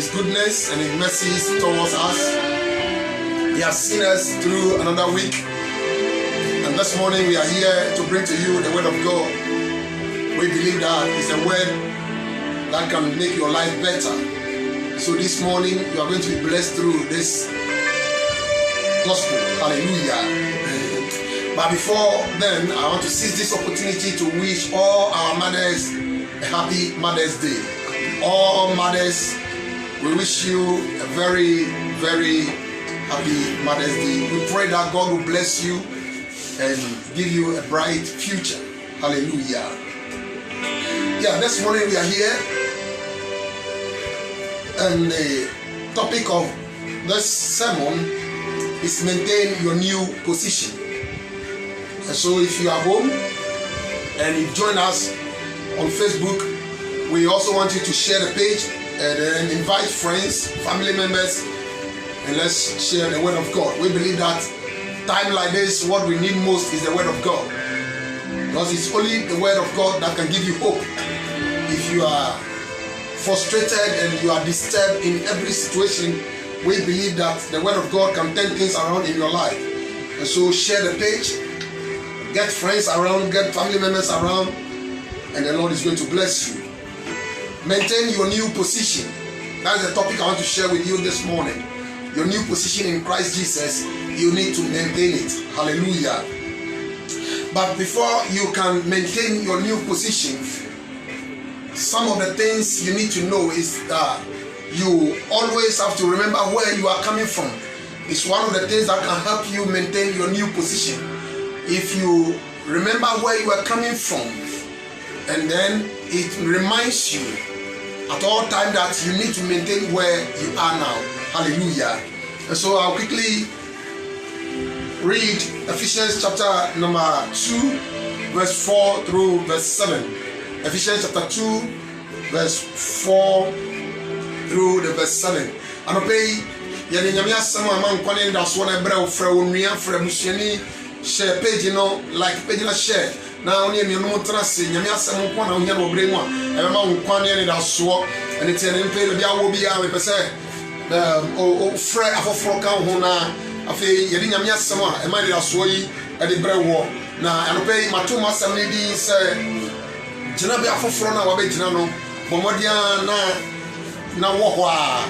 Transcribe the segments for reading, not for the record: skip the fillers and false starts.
His goodness and His mercies towards us. He has seen us through another week. And this morning we are here to bring to you the Word of God. We believe that it's a word that can make your life better. So this morning you are going to be blessed through this gospel. Hallelujah. But before then, I want to seize this opportunity to wish all our mothers a happy Mother's Day. All mothers, we wish you a very, very happy Mother's Day. We pray that God will bless you and give you a bright future. Hallelujah. Yeah, this morning we are here, and the topic of this sermon is maintain your new position. And so if you are home and you join us on Facebook, we also want you to share the page and then invite friends, family members, and let's share the Word of God. We believe that time like this, what we need most is the Word of God, because it's only the Word of God that can give you hope. If you are frustrated and you are disturbed in every situation, we believe that the Word of God can turn things around in your life. And so share the page, get friends around, get family members around, and the Lord is going to bless you. Maintain your new position. That's the topic I want to share with you this morning. Your new position in Christ Jesus, you need to maintain it. Hallelujah. But before you can maintain your new position, some of the things you need to know is that you always have to remember where you are coming from. It's one of the things that can help you maintain your new position. If you remember where you are coming from, and then it reminds you at all times that you need to maintain where you are now. Hallelujah. And so I'll quickly read Ephesians chapter number 2, verse 4 through verse 7. Ephesians chapter 2, verse 4 through the verse 7. And obey yɛde nyame asɛm a man kwane da so na brɛ wo frɛ wo nua frɛ musuani share page no like page na share na oni enu no tra se nyame asɛm nko na ohia no brɛ mu a ɛbɛma wo kwane ne da so ɛne tie ne mpe bia wo bia me pɛsɛ o frɛ afoforo ka ho na afei yɛde nyame asɛm a ɛma ne da so yi ɛde brɛ wo na anopɛ mato masɛm ne di sɛ gyina bia afoforo na wabɛgyina no bɔmɔdia na wo ho a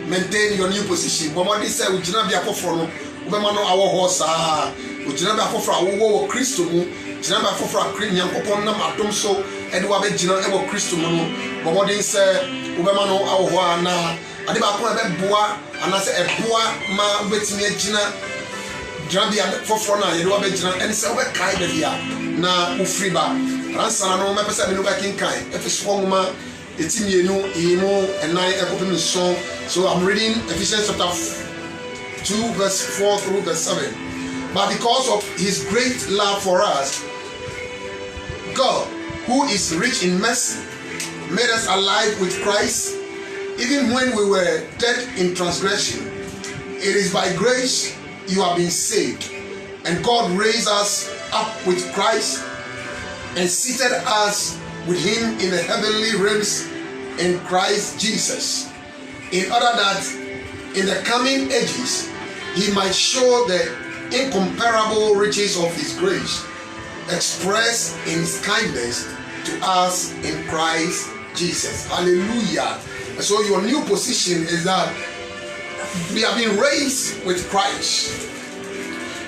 maintain your new position. Bɔmɔdi sɛ wogyina bia afoforo no wobɛma no awɔ ho saa wogyina bia afoforo a wowɔ wɔ Kristo mu gyina bia afoforo a Nyankopɔn nam adom so ɛde wabɛgyina ɛwɔ Kristo mu no bɔmɔdi sɛ wobɛma no awɔ ho a na ade baako a ɛbɛboa anaasɛ ɛboa ma wobɛtumi agyina gyina bia afoforo no a yɛde wabɛgyina ɛne sɛ wobɛkae baabi a na wofiri ba ransana no mɛpɛ sɛ mene wobɛkenkae Efesofoɔ nwoma etimienu imu ɛnan ɛkɔpem nson. So I'm reading Ephesians chapter 2 verse 4 through verse 7. But because of his great love for us, God, who is rich in mercy, made us alive with Christ, even when we were dead in transgression. It is by grace you have been saved, and God raised us up with Christ and seated us with him in the heavenly realms in Christ Jesus, in order that in the coming ages he might show the incomparable riches of his grace expressed in his kindness to us in Christ Jesus. Hallelujah. And so your new position is that we have been raised with Christ,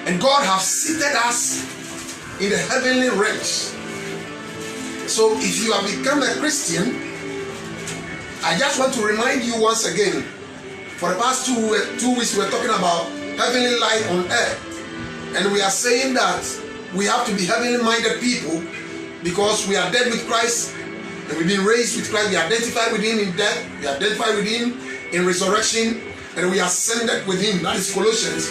and God has seated us in the heavenly realms. So if you have become a Christian, I just want to remind you once again, for the past 2 weeks we were talking about heavenly life on earth, and we are saying that we have to be heavenly minded people because we are dead with Christ and we've been raised with Christ. We are identified with him in death, we are identified with him in resurrection, and we are ascended with him. That is Colossians.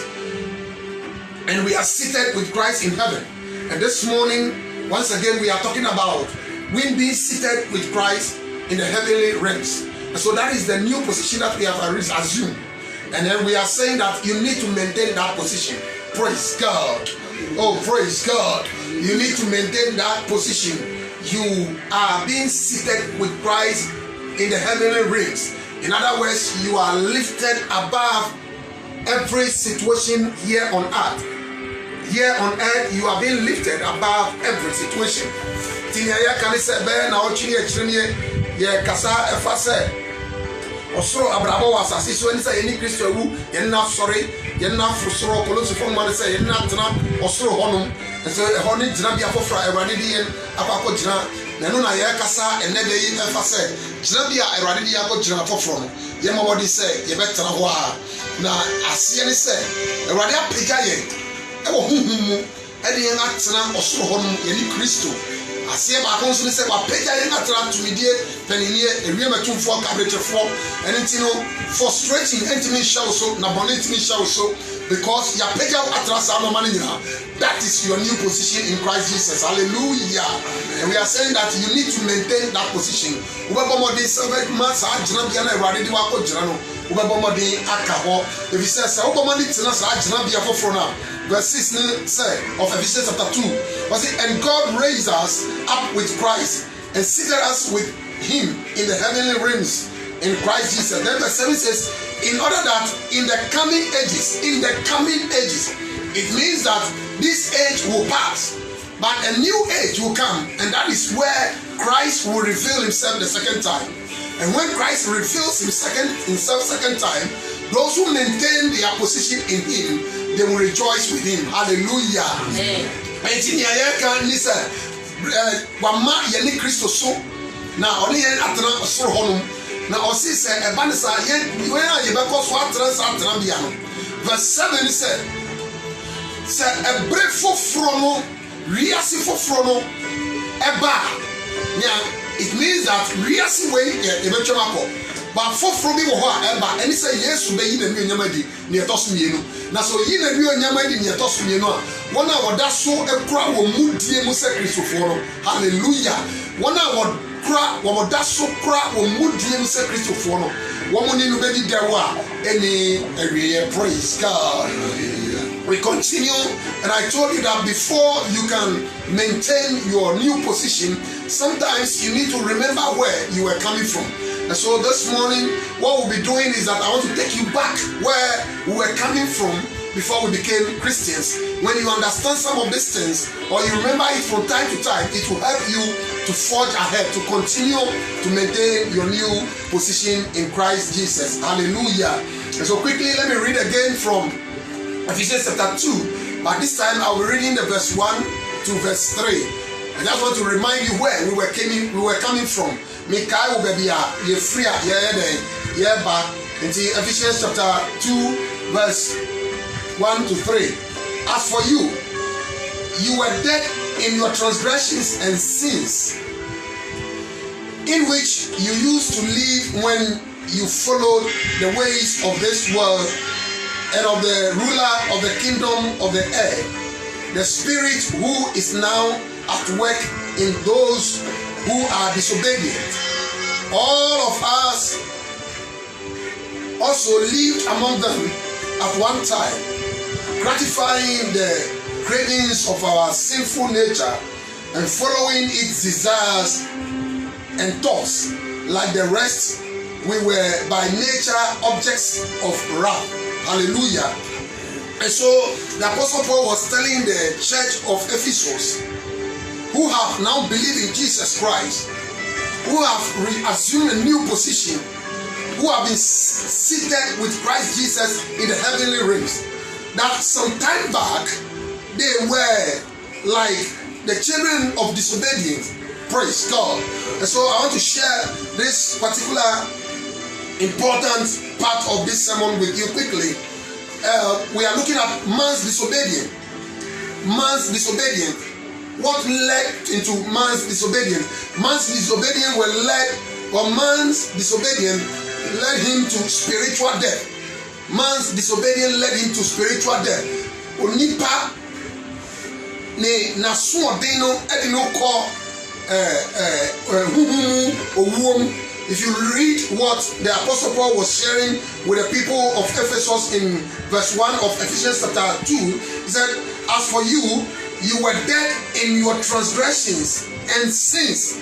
And we are seated with Christ in heaven. And this morning, once again, we are talking about we being seated with Christ in the heavenly realms. And so that is the new position that we have assumed. And then we are saying that you need to maintain that position. Praise God. Oh, praise God. You need to maintain that position. You are being seated with Christ in the heavenly realms. In other words, you are lifted above every situation here on earth. Here on earth, you are being lifted above every situation. Tinyaya kanise be na ochini echirenie ye kasa efase osoro abrabo wasase so ni say eni Kristo ewu ye na sori ye na frusoro kolosi fo man say ye na tena osoro honum so ho ni gina bia fofra Awurade di yen akwa gina na no na ye kasa enede yi efase gina bia Awurade di akwa gina fofro no ye ma wodi say ye betena ho a na asiye ni say Awurade apega ye ewo huhumu edi yen atena osoro honum ye ni Kristo asiye ba konso ni se wa peja yen atra tumidie peninie ewie matumfo kabretefo enitino frustrating entimi show so na bonitimi show so because ya peja atra sa no mani nyina. That is your new position in Christ Jesus. Hallelujah. And we are saying that you need to maintain that position. Ubabomodi servant man sa agina bia na Awurade di wa ko gina no ubabomodi akaho. If he says ubabomodi tina sa agina bia foforo na verse 6 say of Ephesians chapter 2 was it, and God raised us up with Christ and seated us with him in the heavenly realms in Christ Jesus. Then verse 7 says, in order that in the coming ages, it means that this age will pass, but a new age will come, and that is where Christ will reveal himself the second time. And when Christ reveals himself second time, those who maintain their position in him, they will rejoice with him. Hallelujah. Amen. Wama yeni Kristo so na oni yen atena soro honum na osi se ebanisa yen we na ye beko so atena bia no. Verse 7 said se ebre foforo no riasi foforo no eba nya. It means that riasi we e betwema ko but foforo bi wo ho a eba eni se Yesu be yi na mi onyamadi ne etoso mienu na so yi na mi onyamadi ne etoso mienu a wona woda so ekura wo mudie mu se Kristofo no. Hallelujah. Wona wokura wo woda so kura wo mudie mu se Kristofo no wo mo ni no be di dewo a eni awie. Praise God. We continue, and I told you that before you can maintain your new position, sometimes you need to remember where you were coming from. And so this morning, what we'll be doing is that I want to take you back where we were coming from before we became Christians. When you understand some of these things, or you remember it from time to time, it will help you to forge ahead, to continue to maintain your new position in Christ Jesus. Hallelujah. And so quickly, let me read again from Ephesians chapter 2, but this time I'll be reading the verse 1 to verse 3. I just want to remind you where we were coming from. Mikai ubebia ye free ye back into Ephesians chapter 2 verse 1 to 3. As for you, you were dead in your transgressions and sins, in which you used to live when you followed the ways of this world and of the ruler of the kingdom of the air, the spirit who is now at work in those who are disobedient. All of us also lived among them at one time, gratifying the cravings of our sinful nature and following its desires and thoughts. Like the rest, we were by nature objects of wrath. Hallelujah. And so the Apostle Paul was telling the church of Ephesus, who have now believed in Jesus Christ, who have assumed a new position, who have been seated with Christ Jesus in the heavenly realms, that some time back they were like the children of disobedience. Praise God. And so I want to share this particular important part of this sermon with you quickly. We are looking at man's disobedience. Man's disobedience. What led into man's disobedience? Man's disobedience man's disobedience led him to spiritual death. Man's disobedience led him to spiritual death. Onipa ne nasuodeno edino ko If you read what the Apostle Paul was sharing with the people of Ephesus in verse 1 of Ephesians chapter 2, he said, as for you, you were dead in your transgressions and sins.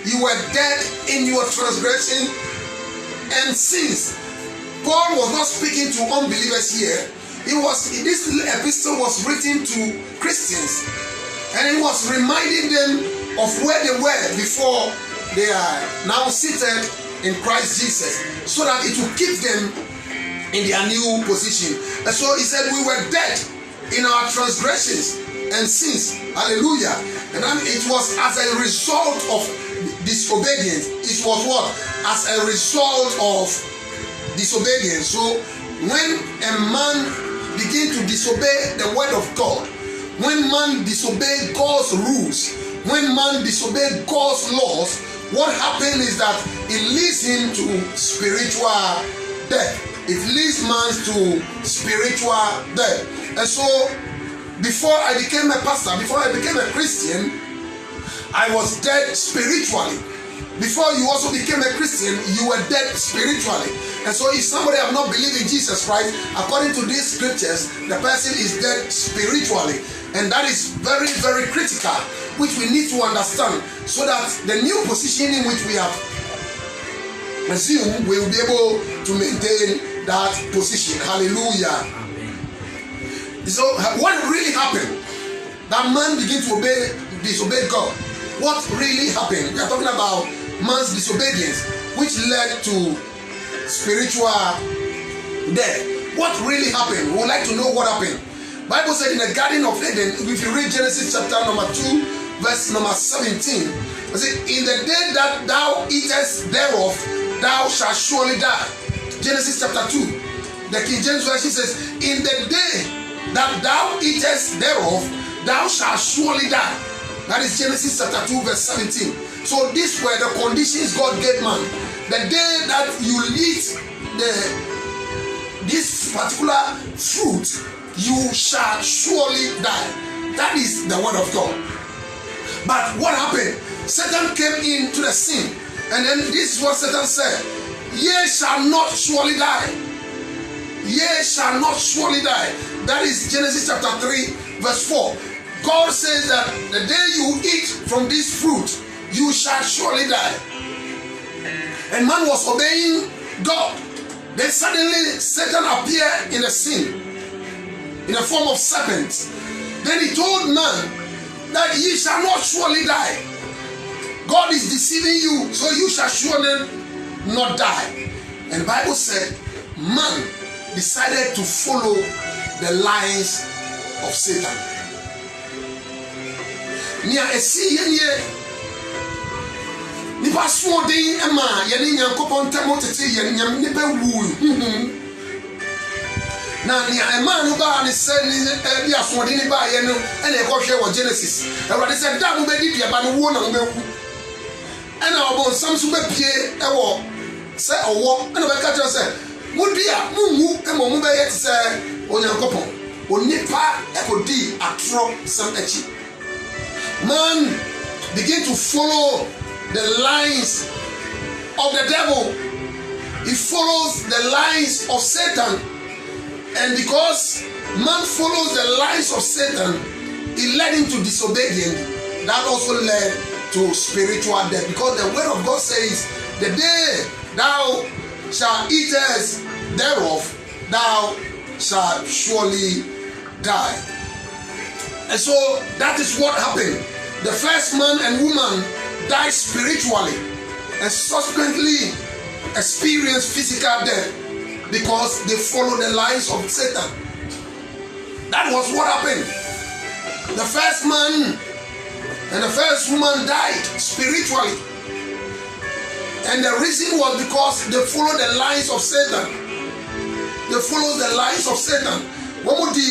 You were dead in your transgression and sins. Paul was not speaking to unbelievers here. This epistle was written to Christians, and he was reminding them of where they were before they are now seated in Christ Jesus, so that it will keep them in their new position. And so he said, we were dead in our transgressions and sins. Hallelujah. And then it was as a result of disobedience. It was what? As a result of disobedience. So when a man begins to disobey the word of God, when man disobeys God's rules, when man disobeys God's laws, what happens is that it leads him to spiritual death. It leads man to spiritual death. And so, before I became a pastor, before I became a Christian, I was dead spiritually. Before you also became a Christian, you were dead spiritually. And so if somebody have not believed in Jesus Christ, according to these scriptures, the person is dead spiritually. And that is very, very critical, which we need to understand, so that the new position in which we have assumed, we will be able to maintain that position. Hallelujah. Amen. So what really happened? That man began to disobey God. What really happened? We are talking about man's disobedience, which led to spiritual death. What really happened? We would like to know what happened. Bible said in the Garden of Eden, if you read Genesis chapter number 2, verse number 17, it said, in the day that thou eatest thereof, thou shalt surely die. Genesis chapter 2. The King James Version says, in the day that thou eatest thereof, thou shalt surely die. That is Genesis chapter 2, verse 17. So these were the conditions God gave man. The day that you eat this particular fruit, you shall surely die. That is the word of God. But what happened? Satan came into the scene, and then this is what Satan said: ye shall not surely die. Ye shall not surely die. That is Genesis chapter 3, verse 4. God says that the day you eat from this fruit, you shall surely die. And man was obeying God. Then suddenly Satan appeared in the scene in the form of serpent. Then he told man that ye shall not surely die. God is deceiving you, so you shall surely not die. And the Bible said man decided to follow the lines of Satan. Nia esi yenye nipa swodin ema yene nyankopon temo tete yene nipa wu na nia ema no ba ne se ni bi aswodin ni ba ye no ene ko hwe wo Genesis Awurade se da mo be di bia ba no wo na mo be ku ena obo nsam so be pie ewo se owo ena be ka je se mudia mumu ema mo be ye se onyankopon onipa ekodi atro sam echi. Man begin to follow the lines of the devil. He follows the lines of Satan. And because man follows the lines of Satan, it led him to disobedience. That also led to spiritual death. Because the word of God says, the day thou shalt eatest thereof, thou shalt surely die. And so that is what happened. The first man and woman died spiritually and subsequently experienced physical death because they followed the lines of Satan. That was what happened. The first man and the first woman died spiritually. And the reason was because they followed the lines of Satan. They followed the lines of Satan. When we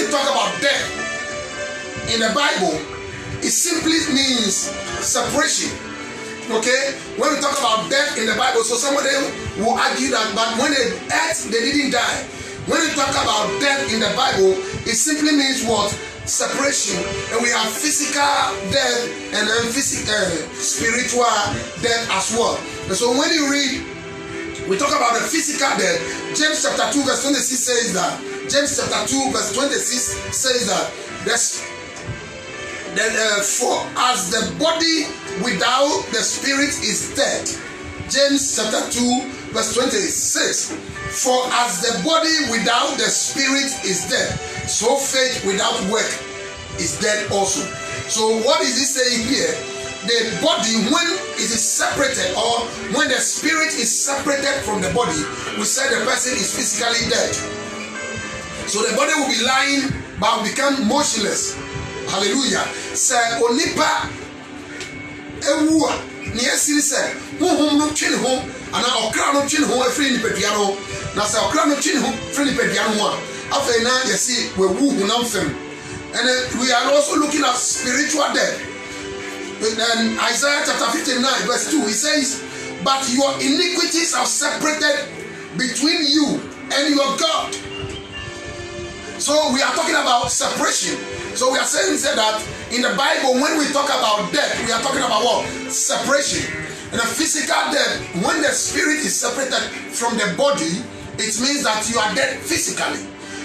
talk about death in the Bible, it simply means separation. Okay? When we talk about death in the Bible, so somebody will argue that, but when they ate, they didn't die. When we talk about death in the Bible, it simply means what? Separation. And we have physical death and then spiritual death as well. And so when you read, we talk about the physical death. James chapter 2 verse 26 says that. James chapter 2 verse 26 says that For as the body without the spirit is dead. James chapter 2 verse 26. For as the body without the spirit is dead, so faith without work is dead also. So what is he saying here? The body, when it is separated, or when the spirit is separated from the body, we say the person is physically dead. So the body will be lying but will become motionless. Hallelujah. Say onipa ewua ni esiri say honhom no twene ho ana okra no twene ho afiri ni pedua no na say okra no twene ho afiri ni pedua no a afei na yesi we wu hunam fem. And we are also looking at spiritual death. In Isaiah chapter 59 verse 2, he says, but your iniquities are separated between you and your God. So we are talking about separation. So we are saying that in the Bible, when we talk about death, we are talking about what? Separation. And a physical death, when the spirit is separated from the body, it means that you are dead physically.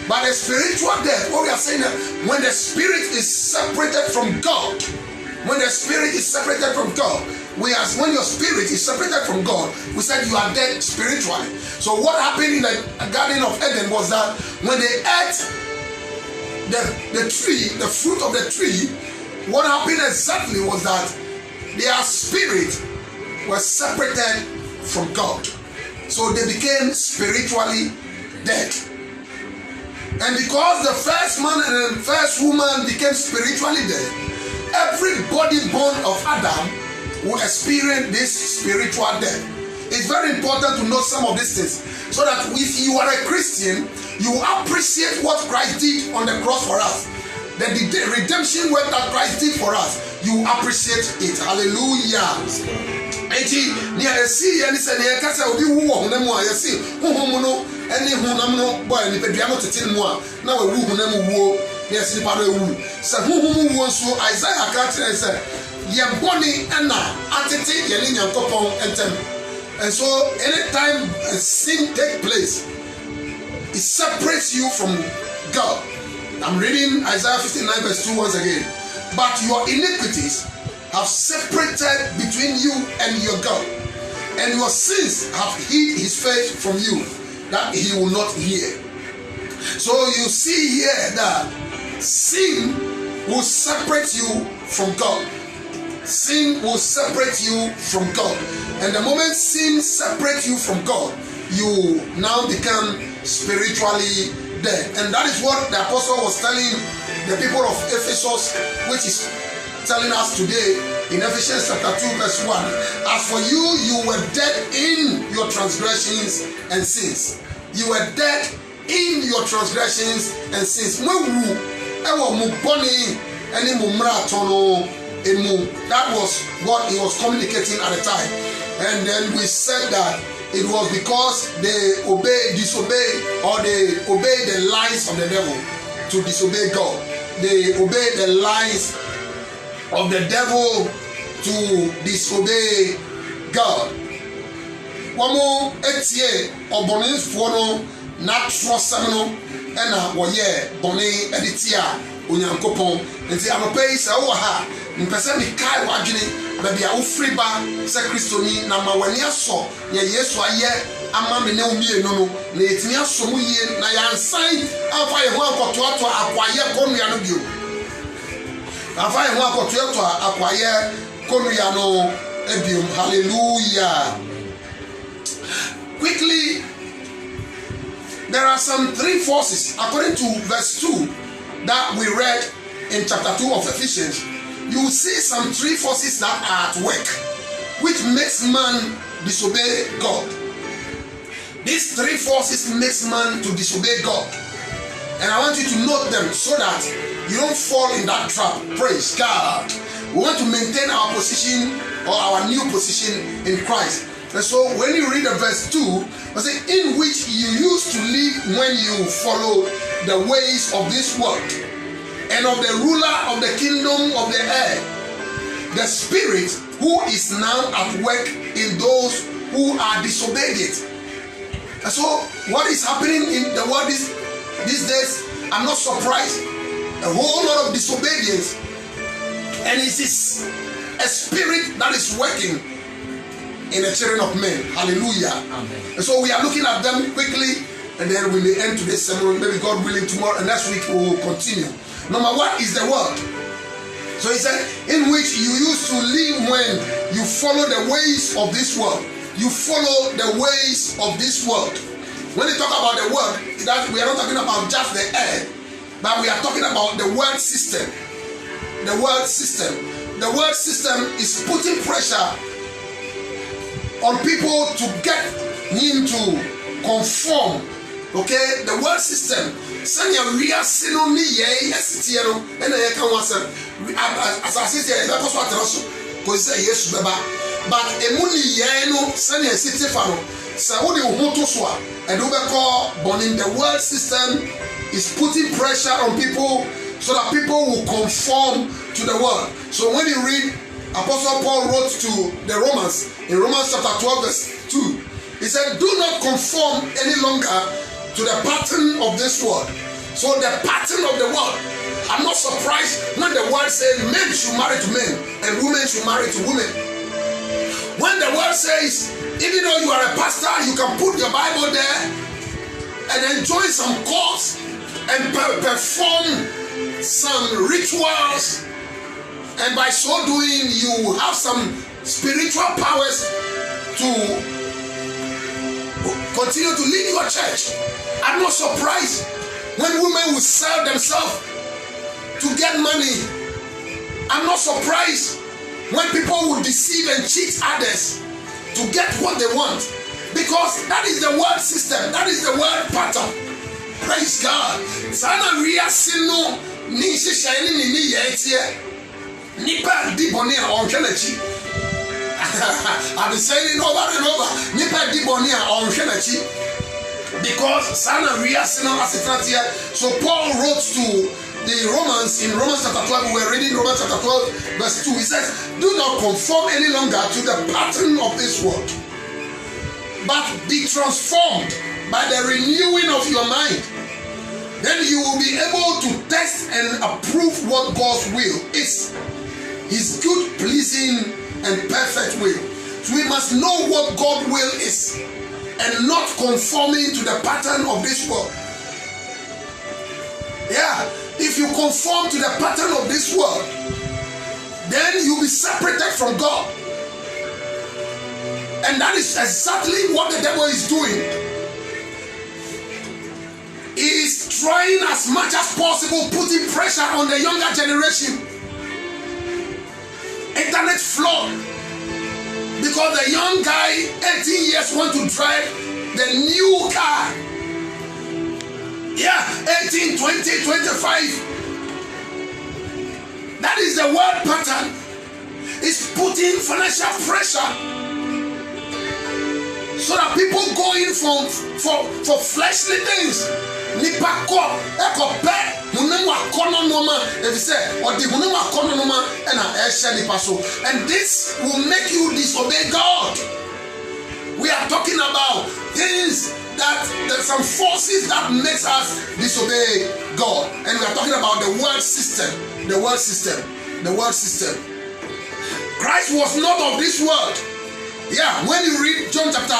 But a spiritual death, what we are saying that when the spirit is separated from God, when the spirit is separated from God, when your spirit is separated from God, we said you are dead spiritually. So what happened in the Garden of Eden was that when they ate the tree, the fruit of the tree, what happened exactly was that their spirit was separated from God. So they became spiritually dead. And because the first man and the first woman became spiritually dead, everybody born of Adam will experience this spiritual death. It's very important to know some of these things so that if you are a Christian, you appreciate what Christ did on the cross for us. The redemption work that Christ did for us, you appreciate it. Hallelujah. Eti ni esi yani se ni ekasa obi wu wo honam a yesi honhom no eni honam no boy ni pedua no tete mu a na wa wu honam wuo na yesi pa na wu se honhom wuo so Isaiah ka tell say ye boni na atete ye ni nyankopon entem. And so anytime a sin take place, it separates you from God. I'm reading Isaiah 59 verse 2 once again. But your iniquities have separated between you and your God, and your sins have hid his face from you, that he will not hear. So you see here that sin will separate you from God. Sin will separate you from God. And the moment sin separates you from God, you now become spiritually dead. And that is what the apostle was telling the people of Ephesus, which is telling us today in Ephesians chapter 2 verse 1. As for you, you were dead in your transgressions and sins. You were dead in your transgressions and sins. That was what he was communicating at the time. And then we said that it was because they disobeyed the lies of the devil to disobey God. They obeyed the lies of the devil to disobey God. Wamo etie obonifo no natural semino ena woye boni editia onyankopon enti anopei se wo ha mpese mi kai wadwene baby a wo free ba se kristoni na ma wani aso ye Yesu aye ama me ne umie no na etimi aso mu yie na yansan afa ye ho akotoato akwaye konua no bio afa ye ho akotoato akwaye konua no ebio. Hallelujah. Quickly, there are some three forces according to verse 2 that we read in chapter 2 of Ephesians. You will see some three forces that are at work, which makes man disobey God. These three forces makes man to disobey God, and I want you to note them so that you don't fall in that trap. Praise God. We want to maintain our position or our new position in Christ. And so when you read the verse 2, I say, in which you used to live when you followed the ways of this world and of the ruler of the kingdom of the air, the spirit who is now at work in those who are disobedient. And so what is happening in the world these days, I'm not surprised. A whole lot of disobedience And it is a spirit that is working in the children of men. Hallelujah. Amen. And so we are looking at them quickly, and then we may end today's sermon. Maybe God willing, tomorrow and next week we will continue. Number one is the word. So he said, in which you used to live when you follow the ways of this world. You follow the ways of this world. When they talk about the word, that we are not talking about just the air, but we are talking about the word system. The word system. The word system is putting pressure on people to get him to conform. Okay, the word system. Sanya we are sino ni ye yesitiero ena ye kan wasa as I say e be ko so atraso ko say Yesu beba but emu ni ye no sanya sitifa no sa wo de ho to so a e do be ko burning. The word system is putting pressure on people so that people will conform to the word. So when you read, Apostle Paul wrote to the Romans in Romans chapter 12 verse 2, he said, do not conform any longer to the pattern of this world. So the pattern of the world, I'm not surprised when the word says men should marry to men and women should marry to women. When the word says, even though you are a pastor, you can put your Bible there and enjoy some course and perform some rituals, and by so doing you have some spiritual powers to continue to lead your church. I'm not surprised when women will sell themselves to get money. I'm not surprised when people will deceive and cheat others to get what they want, because that is the world system, that is the world pattern. Praise God. Sana ria sino ni shishani ni yetie nipa di boni on hwenachi. I've been saying it over and over. Nipa di boni on hwenachi, because sana ria sino asifratia. So Paul wrote to the Romans in Romans chapter 12. We were reading Romans chapter 12 verse 2. He says, do not conform any longer to the pattern of this world, but be transformed by the renewing of your mind. Then you will be able to test and approve what God's will is, his good, pleasing, and perfect will. So we must know what God's will is and not conforming to the pattern of this world. Yeah, if you conform to the pattern of this world, then you'll be separated from God. And that is exactly what the devil is doing. He is trying as much as possible, putting pressure on the younger generation. Internet flood, because the young guy, 18 years, want to drive the new car. Yeah, 18, 20, 25. That is the world pattern. It's putting financial pressure so that people go in for fleshly things. Nipa ko ekope hunemu akono noma if say odi hunemu akono noma na ehye nipa so, and this will make you disobey God. We are talking about things that there's some forces that makes us disobey God, and we are talking about the world system. The world system. The world system. Christ was not of this world. Yeah, when you read John chapter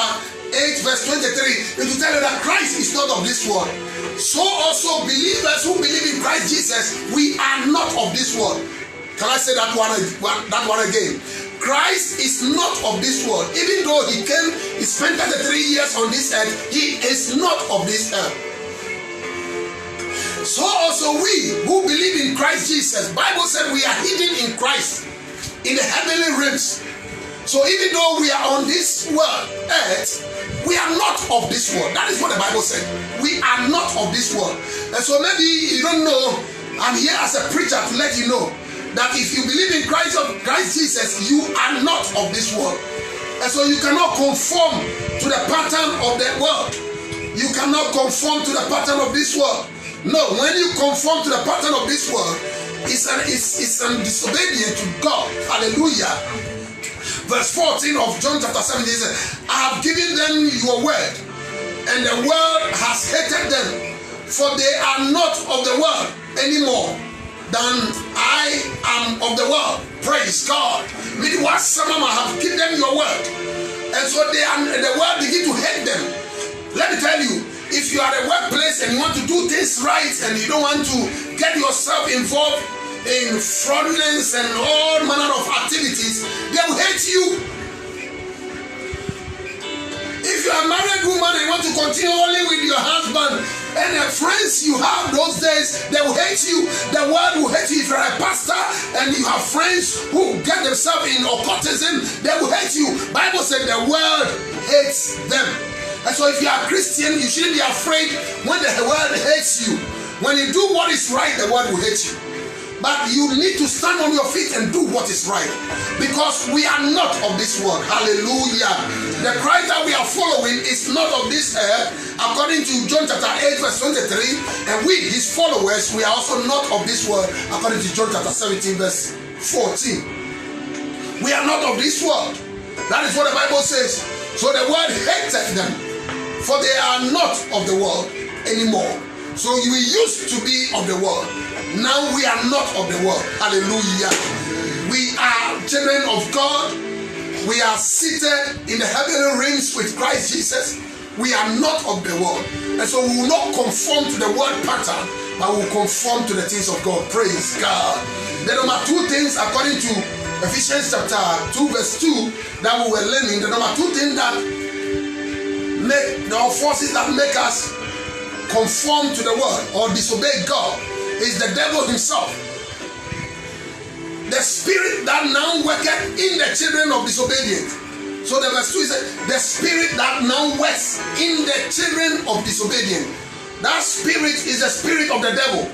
8 verse 23, it will tell you that Christ is not of this world. So also believers who believe in Christ Jesus, we are not of this world. Can I say that one again? Christ is not of this world. Even though he came, he spent 33 years on this earth, he is not of this earth. So also we who believe in Christ Jesus, Bible said we are hidden in Christ in the heavenly realms. So even though we are on this world, earth, we are not of this world. That is what the Bible said. We are not of this world. And so maybe you don't know, I'm here as a preacher to let you know that if you believe in Christ Jesus, you are not of this world. And so you cannot conform to the pattern of the world. You cannot conform to the pattern of this world. No, when you conform to the pattern of this world, it's an disobedience to God. Hallelujah. Verse 14 of John chapter 17 says, I have given them your word, and the world has hated them, for they are not of the world anymore, than I am of the world. Praise God. Meaning what some of them have given them your word. And so the world begin to hate them. Let me tell you, if you are at a workplace and you want to do things right and you don't want to get yourself involved in fraudulence and all manner of activities, they will hate you. If you are a married woman and you want to continue only with your husband and the friends you have those days, they will hate you. The world will hate you. If you are a pastor and you have friends who get themselves in occultism, they will hate you. Bible said the world hates them. And so if you are a Christian, you shouldn't be afraid when the world hates you. When you do what is right, the world will hate you. But you need to stand on your feet and do what is right. Because we are not of this world. Hallelujah. The Christ that we are following is not of this earth. According to John chapter 8 verse 23. And we, his followers, we are also not of this world. According to John chapter 17 verse 14. We are not of this world. That is what the Bible says. So the world hated them. For they are not of the world anymore. So we used to be of the world. Now we are not of the world. Hallelujah. We are children of God. We are seated in the heavenly realms with Christ Jesus. We are not of the world. And so we will not conform to the world pattern, but we will conform to the things of God. Praise God. The number two things according to Ephesians chapter 2 verse 2 that we were learning, the number two thing that make the forces that make us conform to the world or disobey God is the devil himself. The spirit that now worketh in the children of disobedience. So the verse 2 is the spirit that now works in the children of disobedience. That spirit is the spirit of the devil.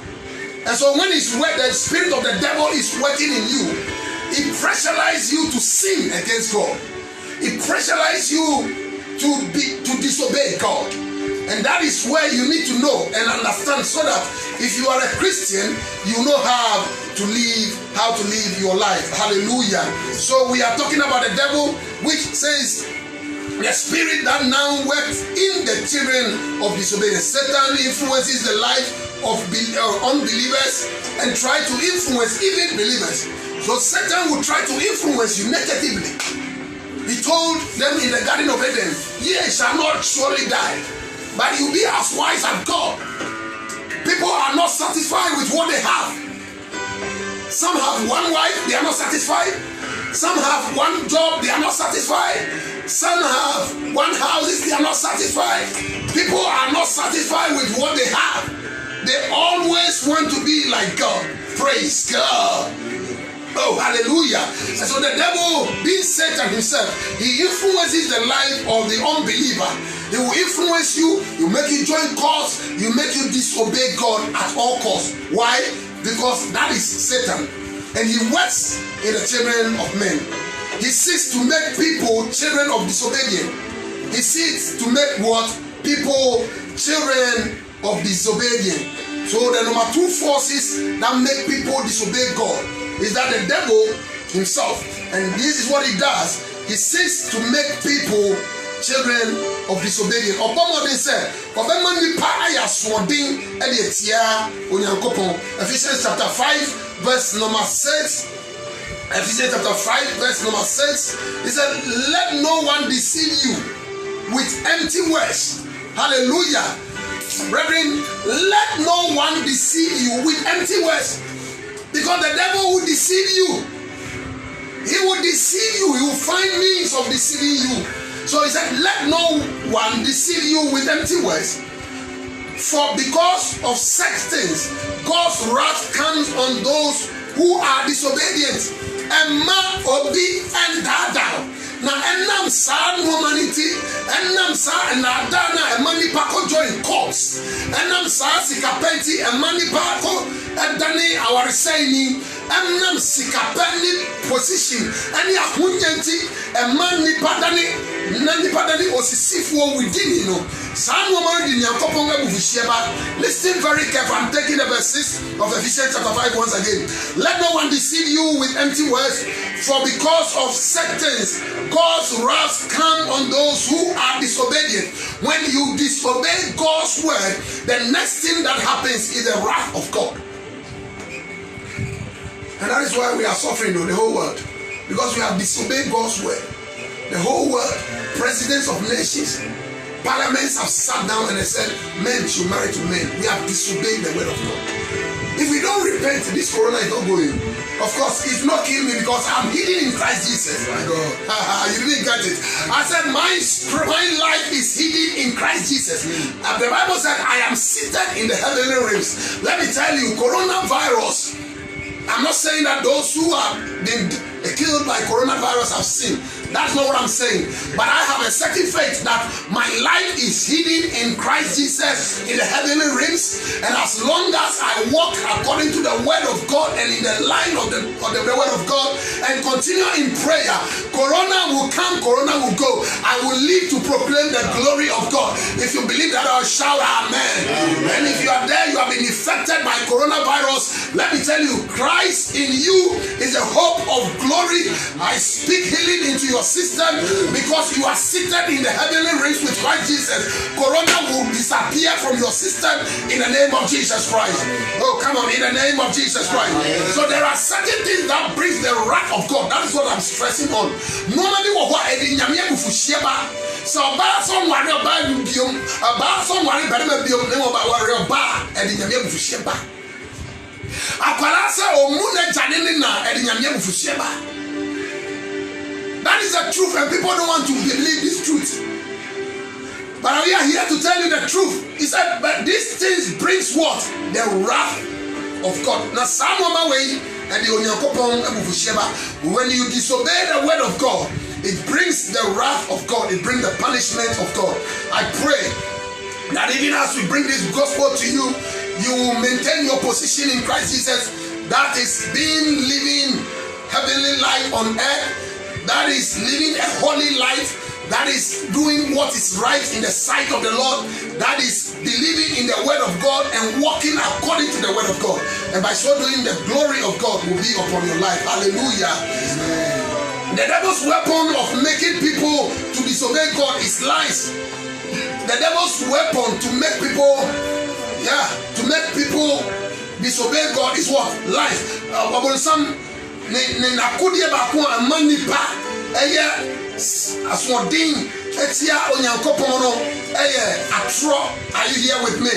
And so when it's where the spirit of the devil is working in you, it pressurizes you to sin against God. It pressurizes you to disobey God. And that is where you need to know and understand, so that if you are a Christian, you know how to live your life. Hallelujah. So we are talking about the devil, which says the spirit that now works in the children of disobedience. Satan influences the life of unbelievers and try to influence even believers. So Satan will try to influence you negatively. He told them in the Garden of Eden, ye shall not surely die, but you'll be as wise as God. People are not satisfied with what they have. Some have one wife, they are not satisfied. Some have one job, they are not satisfied. Some have one house, they are not satisfied. People are not satisfied with what they have. They always want to be like God. Praise God. Oh, hallelujah. And so the devil, being Satan himself, he influences the life of the unbeliever. He will influence you, you make you join cause, you make you disobey God at all costs. Why? Because that is Satan. And he works in the children of men. He seeks to make people children of disobedience. He seeks to make what? People children of disobedience. So the number two forces that make people disobey God is that the devil himself, and this is what he does, he seeks to make people children of disobedience. Ephesians chapter 5 verse number 6. Ephesians chapter 5 verse number 6. He said, let no one deceive you with empty words. Hallelujah. Brethren, let no one deceive you with empty words. Because the devil will deceive you. He will deceive you. He will find means of deceiving you. So he said, let no one deceive you with empty words. For because of such things, God's wrath comes on those who are disobedient. And man obi and dada. Na enam sa humanity, enam sa enadana emani pako join courts. Enam sa sikapenti emani pako edani awariseni. Enam sikapeni position. Eni ahunyenti emani padani osisifu within you know. Some woman in Yakoponga Buvisheba. Listen very careful. I'm taking the verse 6 of Ephesians chapter 5 once again. Let no one deceive you with empty words, for because of sectaries, God's wrath comes on those who are disobedient. When you disobey God's word, the next thing that happens is the wrath of God. And that is why we are suffering, though, the whole world. Because we have disobeyed God's word. The whole world, presidents of nations, parliaments have sat down and they said, men should marry to men. We have disobeyed the word of God. If we don't repent, this corona is not going. Of course, it's not killing me because I'm hidden in Christ Jesus. My God. You didn't get it. I said, my life is hidden in Christ Jesus. The Bible said, I am seated in the heavenly realms. Let me tell you, coronavirus, I'm not saying that those who have been killed by coronavirus have sinned. That's not what I'm saying. But I have a certain faith that my life is hidden in Christ Jesus in the heavenly realms. And as long as I walk according to the word of God and in the line of the word of God and continue in prayer, corona will come, corona will go. I will live to proclaim the glory of God. If you believe that, I'll shout amen. And if you are there, you have been infected by coronavirus, let me tell you, Christ in you is a hope of glory. I speak healing into your system because you are seated in the heavenly realms with Christ Jesus. Corona will disappear from your system in the name of Jesus Christ. Oh, come on, in the name of Jesus Christ. So there are certain things that brings the wrath of God. That is what I'm stressing on. Normally, so about someone about you, about someone better be about worry about and in your Fusheba. Akwalasa omune janini na edinyamye bufusheba. That is the truth, and people don't want to believe this truth. But we are here to tell you the truth. He said, but these things brings what? The wrath of God. Now, some of my way, and when you disobey the word of God, it brings the wrath of God. It brings the punishment of God. I pray that even as we bring this gospel to you, you will maintain your position in Christ Jesus. That is being living heavenly life on earth. That is living a holy life. That is doing what is right in the sight of the Lord. That is believing in the word of God and walking according to the word of God. And by so doing, the glory of God will be upon your life. Hallelujah. Amen. The devil's weapon of making people to disobey God is lies. The devil's weapon to make people disobey God is what? Lies. Are you here with me?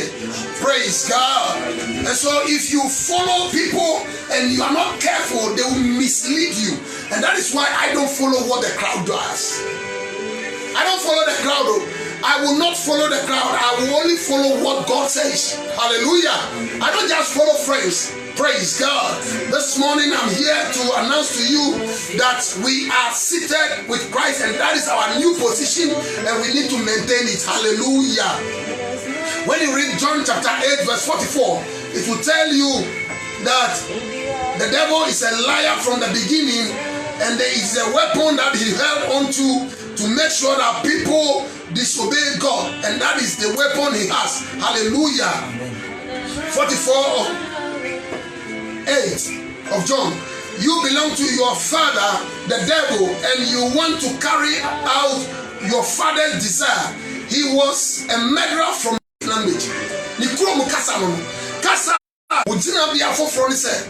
Praise God. And so if you follow people and you are not careful, they will mislead you. And that is why I don't follow what the crowd does. I don't follow the crowd. I will not follow the crowd. I will only follow what God says. Hallelujah. I don't just follow friends. Praise God. This morning I'm here to announce to you that we are seated with Christ, and that is our new position, and we need to maintain it. Hallelujah. When you read John chapter 8 verse 44, it will tell you that the devil is a liar from the beginning, and there is a weapon that he held onto to make sure that people disobey God, and that is the weapon he has. Hallelujah. 44 8 of John. You belong to your father, the devil, and you want to carry out your father's desire. He was a murderer from language. Nikuro mukasa no. Kasa ujina bia foforo ni se.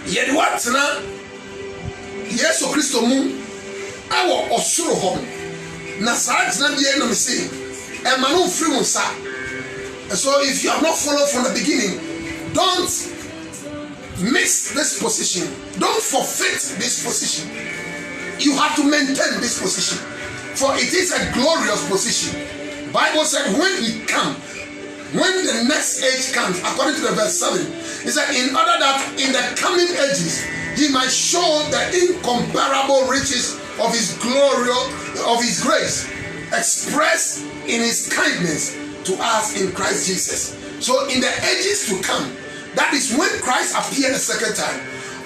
Yedi watena Yesu Kristo mu awo osoro ho. Na saa tina bia no me say. E ma no free mo sa. So if you have not followed from the beginning, don't miss this position. Don't forfeit this position. You have to maintain this position, for it is a glorious position. The Bible said when he comes, when the next age comes, according to the verse 7, it said in order that in the coming ages he might show the incomparable riches of his glory, of his grace, expressed in his kindness to us in Christ Jesus. So in the ages to come, that is when Christ appeared a second time.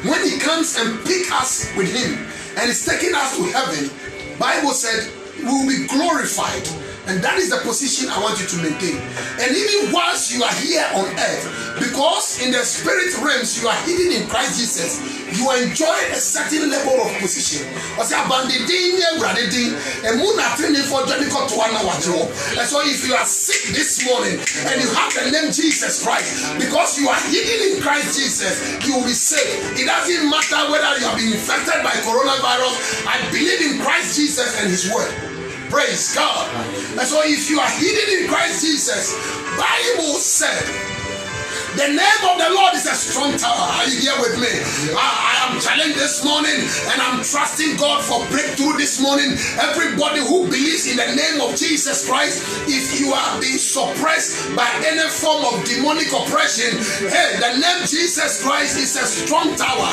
When he comes and pick us with him and is taking us to heaven, Bible said we will be glorified. And that is the position I want you to maintain. And even whilst you are here on earth, because in the spirit realms you are hidden in Christ Jesus, you enjoy a certain level of position. And so if you are sick this morning and you have the name Jesus Christ, because you are hidden in Christ Jesus, you will be saved. It doesn't matter whether you have been infected by coronavirus. I believe in Christ Jesus and his word. Praise God. And so if you are hidden in Christ Jesus, Bible said, the name of the Lord is a strong tower. Are you here with me? I am challenged this morning and I'm trusting God for breakthrough this morning. Everybody who believes in the name of Jesus Christ, if you are being suppressed by any form of demonic oppression, hey, the name Jesus Christ is a strong tower.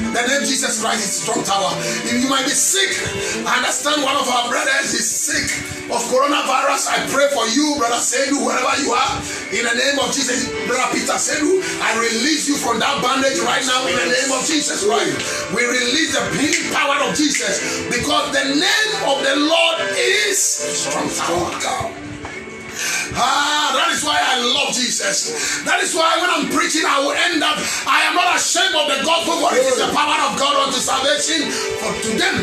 The name Jesus Christ is a strong tower. If you might be sick, I understand one of our brothers is sick of coronavirus. I pray for you, Brother Sedu, wherever you are. In the name of Jesus, Brother Peter Sedu, I release you from that bandage right now in the name of Jesus Christ. We release the healing power of Jesus, because the name of the Lord is strong tower. That is why I love Jesus. That is why when I'm preaching, I will end up, I am not ashamed of the gospel, for it is the power of God unto salvation for to them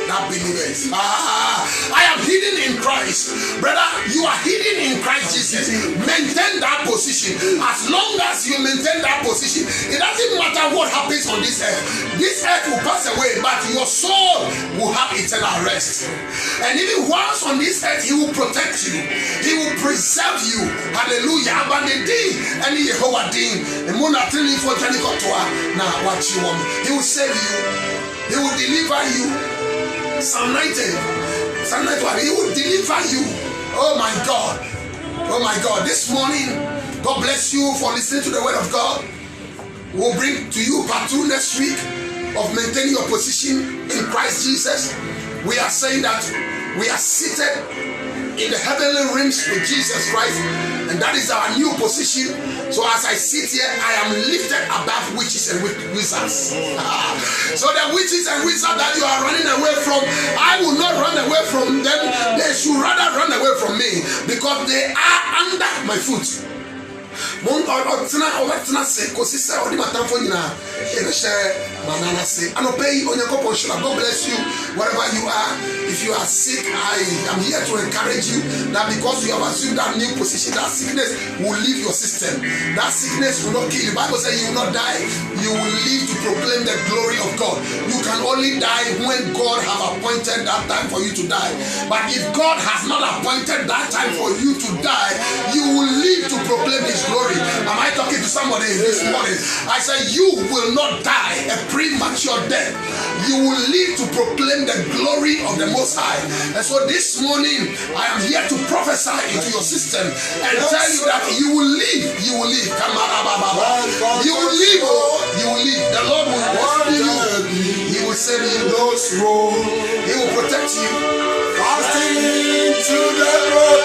that believers. I am hidden in Christ. Brother, you are hidden in Christ Jesus. Maintain that position. As long as you maintain that position, it doesn't matter what happens on this earth. This earth will pass away, but your soul will have eternal rest. And even once on this earth, he will protect you. He will preserve you. Hallelujah. And he will save you. He will deliver you. Psalm 90, he will deliver you. Oh my God. Oh my God. This morning, God bless you for listening to the word of God. We'll bring to you part 2 next week of maintaining your position in Christ Jesus. We are saying that we are seated in the heavenly realms with Jesus Christ, and that is our new position. So as I sit here, I am lifted above witches and wizards. So the witches and wizards that you are running away from, I will not run away from them. They should rather run away from me, because they are under my foot. God bless you wherever you are. If you are sick, I am here to encourage you that because you have assumed that new position, that sickness will leave your system. That sickness will not kill you. The Bible says you will not die. You will live to proclaim the glory of God. You can only die when God has appointed that time for you to die. But if God has not appointed that time for you to die, you will live to proclaim his glory. Am I talking to somebody this morning? I said you will not die a premature death. You will live to proclaim the glory of the Most High. And so this morning I am here to prophesy into your system and tell you that you will live. You will live. You will live. You will live. The Lord will rescue you. He will save you. He will protect you. Fasting into the road.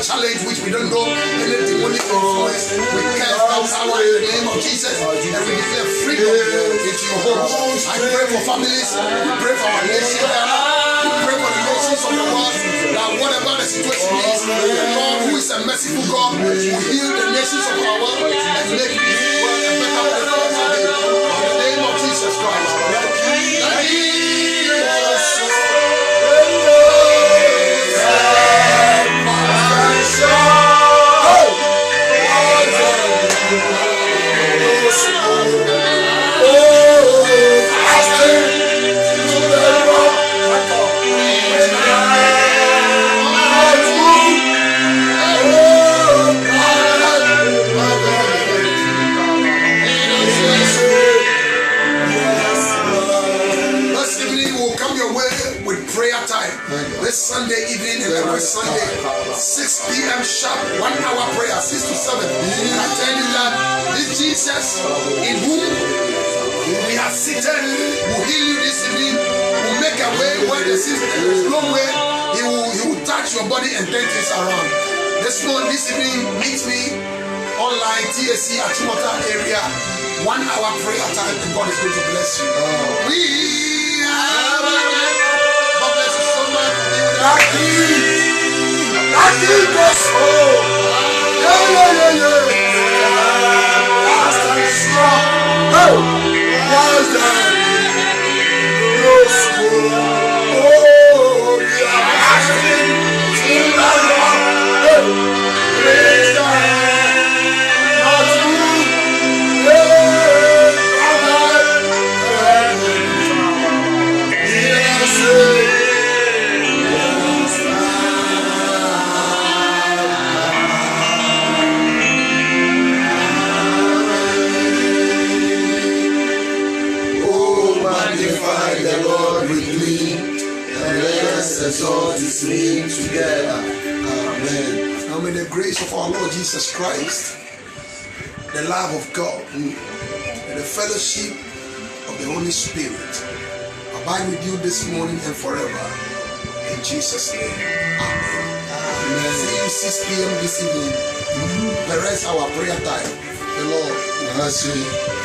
Challenge which we don't know, any demonic influence, we cast out power in the name of Jesus, and we declare freedom into your homes. I pray for families, we pray for our nation, we pray for the nations of the world, that whatever the situation is, the Lord who is a merciful God will heal the nations of our world and make this world a better place. In the name of Jesus Christ. prayer time. This Sunday evening and every Sunday, 6 p.m. sharp, 1 hour prayer, 6 to 7. And I tell you that this Jesus in whom we are seated will heal you this evening, will make a way where there is no way. He will touch your body and turn things around. This evening, meet me online, TSC Achimota area, 1 hour prayer time, and God is going to bless you. We have God bless you so much. Exalt His name together. Amen. Now may the grace of our Lord Jesus Christ, the love of God, and the fellowship of the Holy Spirit abide with you this morning and forever. In Jesus' name. Amen. Amen. See you 6 p.m. this evening. The rest our prayer time. The Lord bless you.